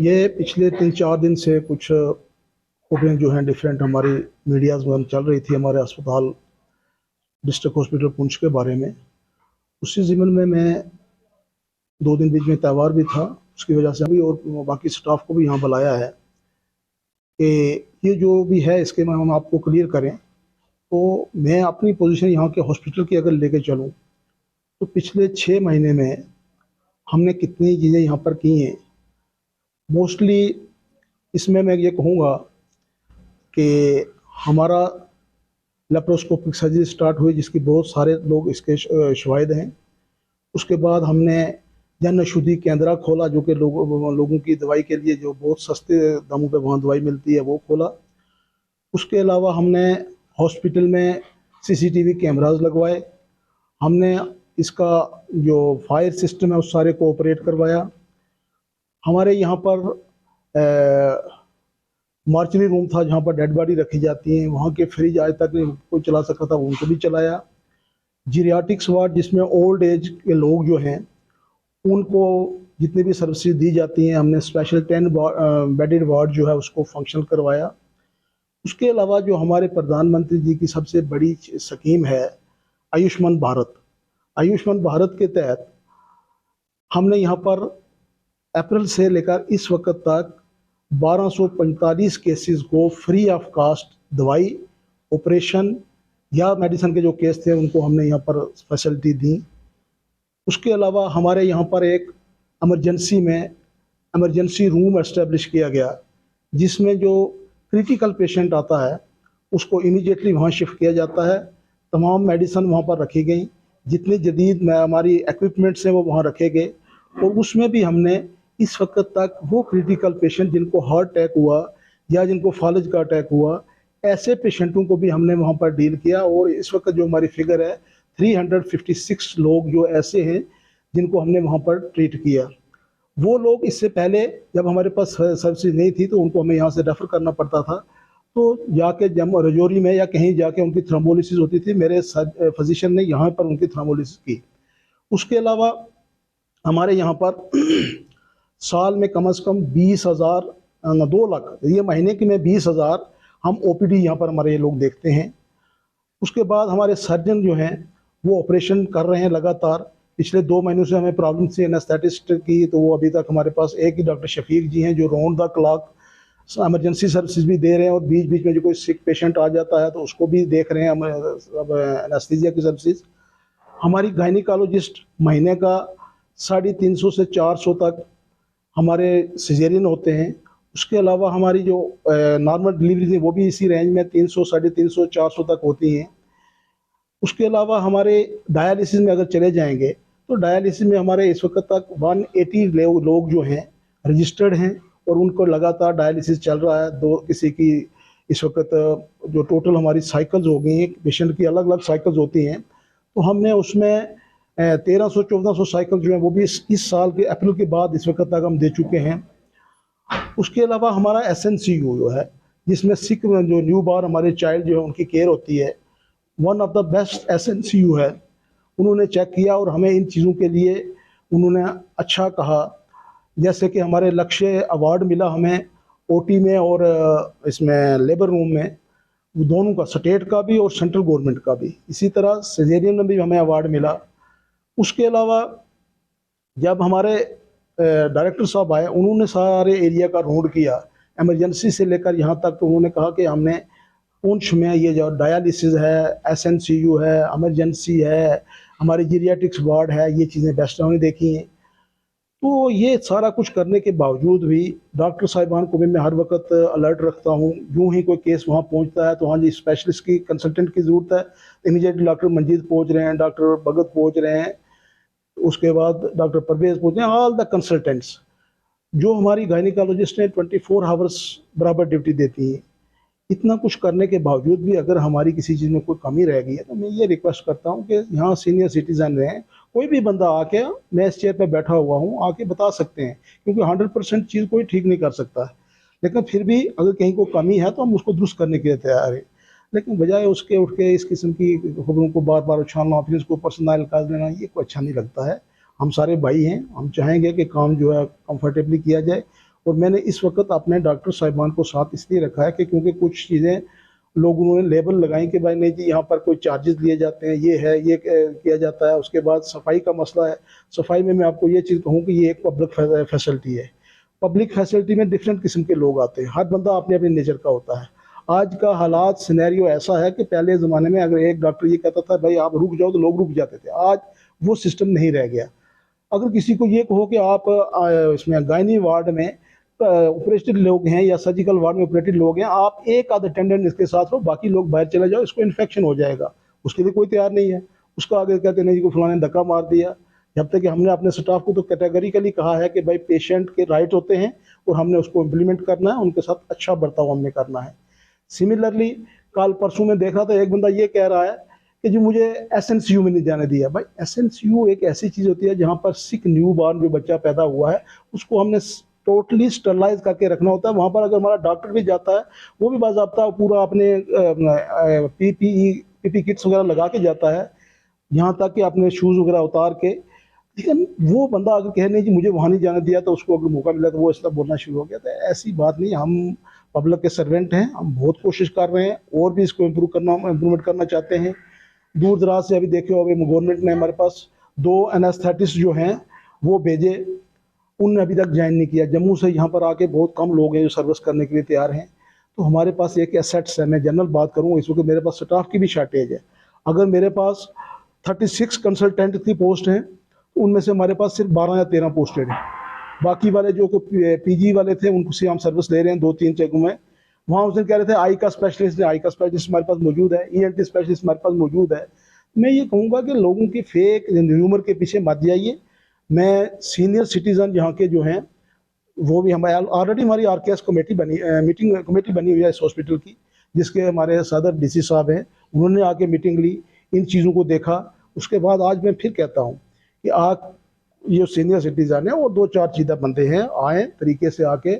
ये पिछले 3-4 दिन से कुछ खबरें जो हैं डिफरेंट हमारी मीडियाज़ में चल रही थी हमारे अस्पताल डिस्ट्रिक्ट हॉस्पिटल पुंछ के बारे में। उसी ज़िम्न में मैं 2 दिन बीच में त्यौहार भी था, उसकी वजह से अभी और बाकी स्टाफ को भी यहाँ बुलाया है कि ये जो भी है इसके में हम आपको क्लियर करें। तो मैं अपनी पोजीशन यहाँ के हॉस्पिटल की अगर लेके चलूँ तो पिछले 6 महीने में हमने कितनी चीज़ें यहाँ पर की हैं। मोस्टली इसमें मैं ये कहूँगा कि हमारा लेप्रोस्कोपिक सर्जरी स्टार्ट हुई जिसकी बहुत सारे लोग इसके शाहिद हैं। उसके बाद हमने जन औषधि केंद्र खोला जो कि लोगों की दवाई के लिए जो बहुत सस्ते दामों पे वहाँ दवाई मिलती है वो खोला। उसके अलावा हमने हॉस्पिटल में सीसीटीवी कैमराज लगवाए। हमने इसका जो फायर सिस्टम है उस सारे को ऑपरेट करवाया। हमारे यहाँ पर मार्चरी रूम था जहाँ पर डेड बॉडी रखी जाती है, वहाँ के फ्रिज आज तक नहीं कोई चला सका था, उनको भी चलाया। जीरियाटिक्स वार्ड जिसमें ओल्ड एज के लोग जो हैं उनको जितनी भी सर्विसेज दी जाती हैं हमने स्पेशल 10 बेडेड वार्ड जो है उसको फंक्शन करवाया। उसके अलावा जो हमारे प्रधानमंत्री जी की सबसे बड़ी स्कीम है आयुष्मान भारत, आयुष्मान भारत के तहत हमने यहाँ पर अप्रैल से लेकर इस वक्त तक 1245 केसेस को फ्री ऑफ कास्ट दवाई, ऑपरेशन या मेडिसिन के जो केस थे उनको हमने यहाँ पर फैसिलिटी दी। उसके अलावा हमारे यहाँ पर एक इमरजेंसी में इमरजेंसी रूम एस्टेब्लिश किया गया जिसमें जो क्रिटिकल पेशेंट आता है उसको इमीडिएटली वहाँ शिफ्ट किया जाता है। तमाम मेडिसिन वहाँ पर रखी गई, जितने जदीद में हमारी इक्विपमेंट्स हैं वो वहाँ रखे गए। और उसमें भी हमने इस वक्त तक वो क्रिटिकल पेशेंट जिनको हार्ट अटैक हुआ या जिनको फालज का अटैक हुआ ऐसे पेशेंटों को भी हमने वहाँ पर डील किया। और इस वक्त जो हमारी फिगर है 356 लोग जो ऐसे हैं जिनको हमने वहाँ पर ट्रीट किया। वो लोग इससे पहले जब हमारे पास सर्विसेज नहीं थी तो उनको हमें यहाँ से रेफ़र करना पड़ता था, तो जाके जब रजौरी में या कहीं जाके उनकी थ्रोम्बोलिसिस होती थी, मेरे फिजिशियन ने यहाँ पर उनकी थ्रोम्बोलिसिस की। उसके अलावा हमारे यहाँ पर साल में कम से कम 20,000 2 लाख, ये महीने की में 20,000 हम ओपीडी यहाँ पर हमारे ये लोग देखते हैं। उसके बाद हमारे सर्जन जो हैं वो ऑपरेशन कर रहे हैं लगातार। पिछले 2 महीनों से हमें प्रॉब्लम थी एनेस्थेटिस्ट की, तो वो अभी तक हमारे पास एक ही डॉक्टर शफीक जी हैं जो round the clock emergency services भी दे रहे हैं और बीच बीच में जो कोई सिक पेशेंट आ जाता है तो उसको भी देख रहे हैं एनेस्थीसिया की सर्विसेज। हमारी गायनिकोलॉजिस्ट महीने का 350 से 400 तक हमारे सिजेरियन होते हैं। उसके अलावा हमारी जो नॉर्मल डिलीवरी थी वो भी इसी रेंज में 300, 350, 400 तक होती हैं। उसके अलावा हमारे डायलिसिस में अगर चले जाएंगे तो डायलिसिस में हमारे इस वक्त तक 180 लोग जो हैं रजिस्टर्ड हैं और उनको लगातार डायलिसिस चल रहा है। दो किसी की इस वक्त जो टोटल हमारी साइकिल्स हो गई हैं, पेशेंट की अलग अलग साइकिल्स होती हैं, तो हमने उसमें 1300-1400 साइकिल जो है वो भी इस साल के अप्रैल के बाद इस वक्त तक हम दे चुके हैं। उसके अलावा हमारा SNCU जो है जिसमें सिक जो न्यू बार हमारे चाइल्ड जो है उनकी केयर होती है, one of the best SNCU है। उन्होंने चेक किया और हमें इन चीज़ों के लिए उन्होंने अच्छा कहा। जैसे कि हमारे लक्ष्य अवार्ड मिला हमें OT में और इसमें लेबर रूम में, दोनों का, स्टेट का भी और सेंट्रल गवर्नमेंट का भी। इसी तरह सर्जरी में भी हमें अवार्ड मिला। उसके अलावा जब हमारे डायरेक्टर साहब आए उन्होंने सारे एरिया का राउंड किया इमरजेंसी से लेकर यहाँ तक, तो उन्होंने कहा कि हमने पुंछ में ये जो डायलिसिस है, SNCU है, इमरजेंसी है, हमारी जीरियाटिक्स वार्ड है, ये चीज़ें बेस्ट हमने देखी हैं। तो ये सारा कुछ करने के बावजूद भी डॉक्टर साहिबान को भी मैं हर वक्त अलर्ट रखता हूँ। यूँ ही कोई केस वहाँ पहुँचता है तो हाँ जी स्पेशलिस्ट की कंसल्टेंट की ज़रूरत है, इमीडिएटली डॉक्टर मंजीत पहुँच रहे हैं, डॉक्टर भगत पहुँच रहे हैं, उसके बाद डॉक्टर परवेज पहुँच रहे हैं, ऑल द कंसल्टेंट्स। जो हमारी गायनिकोलॉजिस्ट ने 24 आवर्स बराबर ड्यूटी देती है। इतना कुछ करने के बावजूद भी अगर हमारी किसी चीज़ में कोई कमी रह गई है तो मैं ये रिक्वेस्ट करता हूँ कि यहाँ सीनियर सिटीज़न रहें, कोई भी बंदा आके, मैं इस चेयर पे बैठा हुआ हूँ, आके बता सकते हैं, क्योंकि 100% चीज़ कोई ठीक नहीं कर सकता है। लेकिन फिर भी अगर कहीं कोई कमी है तो हम उसको दुरुस्त करने के लिए तैयार हैं। लेकिन बजाय उसके उठ के इस किस्म की खबरों को बार बार उछालना, फिर उसको पर्सनल काज देना, ये कोई अच्छा नहीं लगता है। हम सारे भाई हैं, हम चाहेंगे कि काम जो है कंफर्टेबली किया जाए और मैंने इस वक्त अपने डॉक्टर साहिबान को साथ इसलिए रखा है कि क्योंकि कुछ चीज़ें लोगों ने लेबल लगाई कि भाई नहीं जी यहाँ पर कोई चार्जेस लिए जाते हैं, ये है, ये किया जाता है। उसके बाद सफाई का मसला है। सफाई में मैं आपको ये चीज़ कहूँ कि ये एक पब्लिक फैसिलिटी है। पब्लिक फैसिलिटी में डिफरेंट किस्म के लोग आते हैं, हर बंदा अपने अपने नेचर का होता है। आज का हालात सिनेरियो ऐसा है कि पहले ज़माने में अगर एक डॉक्टर ये कहता था भाई आप रुक जाओ तो लोग रुक जाते थे। आज वो सिस्टम नहीं रह गया। अगर किसी को ये कहो कि आप इसमें गायनी वार्ड में ऑपरेटेड लोग हैं या सर्जिकल वार्ड में ऑपरेटेड लोग हैं, आप एक आध अटेंडेंट इसके साथ रहो, बाकी लोग बाहर चले जाओ, इसको इन्फेक्शन हो जाएगा, उसके लिए कोई तैयार नहीं है। उसका आगे कहते नहीं जी को फलाने धक्का मार दिया। जब तक कि हमने अपने स्टाफ को तो कैटेगरिकली कहा है कि भाई पेशेंट के राइट होते हैं और हमने उसको इम्प्लीमेंट करना है, उनके साथ अच्छा बर्ताव हमने करना है। सिमिलरली कल परसों में देखा था एक बंदा ये कह रहा है कि जो मुझे एसएनसीयू में नहीं जाने दिया। भाई एसएनसीयू एक ऐसी चीज़ होती है जहाँ पर सिक न्यू बॉर्न जो बच्चा पैदा हुआ है उसको हमने टोटली स्टरलाइज करके रखना होता है। वहाँ पर अगर हमारा डॉक्टर भी जाता है वो भी बाज़ाब्ता पूरा अपने पीपी किट्स वगैरह लगा के जाता है, यहाँ तक कि अपने शूज़ वगैरह उतार के। लेकिन वो बंदा अगर कहे नहीं जी मुझे वहाँ नहीं जाने दिया, तो उसको अगर मौका मिला तो वो इस तरह बोलना शुरू हो गया। तो ऐसी बात नहीं, हम पब्लिक के सर्वेंट हैं, हम बहुत कोशिश कर रहे हैं और भी इसको इम्प्रूवमेंट करना चाहते हैं। दूर दराज से अभी देखे हो, अभी गवर्नमेंट ने हमारे पास 2 एनेस्थेटिस्ट जो हैं वो भेजे, उनने अभी तक ज्वाइन नहीं किया। जम्मू से यहाँ पर आके बहुत कम लोग हैं जो सर्विस करने के लिए तैयार हैं। तो हमारे पास एक एसेट्स है। मैं जनरल बात करूँ, इस वक्त मेरे पास स्टाफ की भी शॉर्टेज है। अगर मेरे पास 36 कंसल्टेंट की पोस्ट हैं तो उनमें से हमारे पास सिर्फ 12 या 13 पोस्टेड हैं। बाकी वाले जो पीजी वाले थे उनको से हम सर्विस ले रहे हैं 2-3 जगहों में। वहाँ उस दिन कह रहे थे आई का स्पेशलिस्ट हमारे पास मौजूद है, ईएनटी स्पेशलिस्ट हमारे पास मौजूद है। मैं ये कहूँगा कि लोगों की फेक र्यूमर के पीछे मत जाइए। मैं सीनियर सिटीज़न यहाँ के जो हैं वो भी हमारे ऑलरेडी हमारी आरकेएस कमेटी बनी हुई है इस हॉस्पिटल की, जिसके हमारे सदर डीसी साहब हैं, उन्होंने आके मीटिंग ली, इन चीज़ों को देखा। उसके बाद आज मैं फिर कहता हूँ कि आप ये सीनियर सिटीज़न है और 2-4 चीज़ा बंदे हैं, आएँ तरीके से आके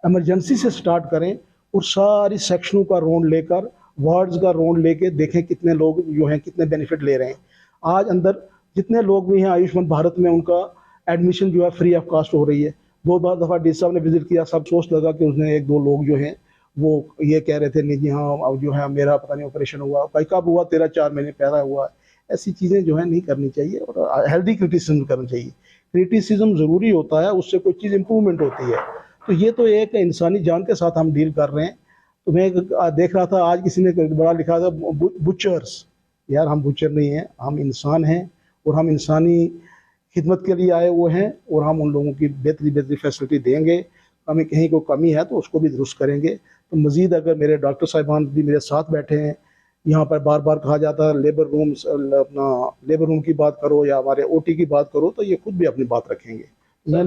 इमरजेंसी से स्टार्ट करें और सारी सेक्शनों का राउंड लेकर, वार्ड्स का राउंड लेके देखें कितने लोग जो हैं कितने बेनिफिट ले रहे हैं। आज अंदर जितने लोग भी हैं आयुष्मान भारत में, उनका एडमिशन जो है फ्री ऑफ कास्ट हो रही है। 2 दफ़ा डी साहब ने विजिट किया, सब सोच लगा कि उसने 1-2 लोग जो हैं वो ये कह रहे थे नहीं जी हाँ अब जो है मेरा पता नहीं ऑपरेशन हुआ, भाई कब हुआ, 13-4 महीने पहला हुआ। ऐसी चीज़ें जो है नहीं करनी चाहिए और हेल्दी क्रिटिसिज्म करना चाहिए। क्रिटिसिज्म ज़रूरी होता है, उससे कोई चीज़ इम्प्रूवमेंट होती है। तो ये तो एक इंसानी जान के साथ हम डील कर रहे हैं। तो मैं देख रहा था आज किसी ने बड़ा लिखा था बुचर्स। यार हम बुचर नहीं हैं, हम इंसान हैं और हम इंसानी खिदमत के लिए आए हुए हैं और हम उन लोगों की बेहतरी फैसिलिटी देंगे। हमें कहीं कोई कमी है तो उसको भी दुरुस्त करेंगे। तो मज़ीद अगर मेरे डॉक्टर साहिबान भी मेरे साथ बैठे हैं, यहाँ पर बार बार कहा जाता है लेबर रूम की बात करो या हमारे ओटी की बात करो, तो ये खुद भी अपनी बात रखेंगे। मैं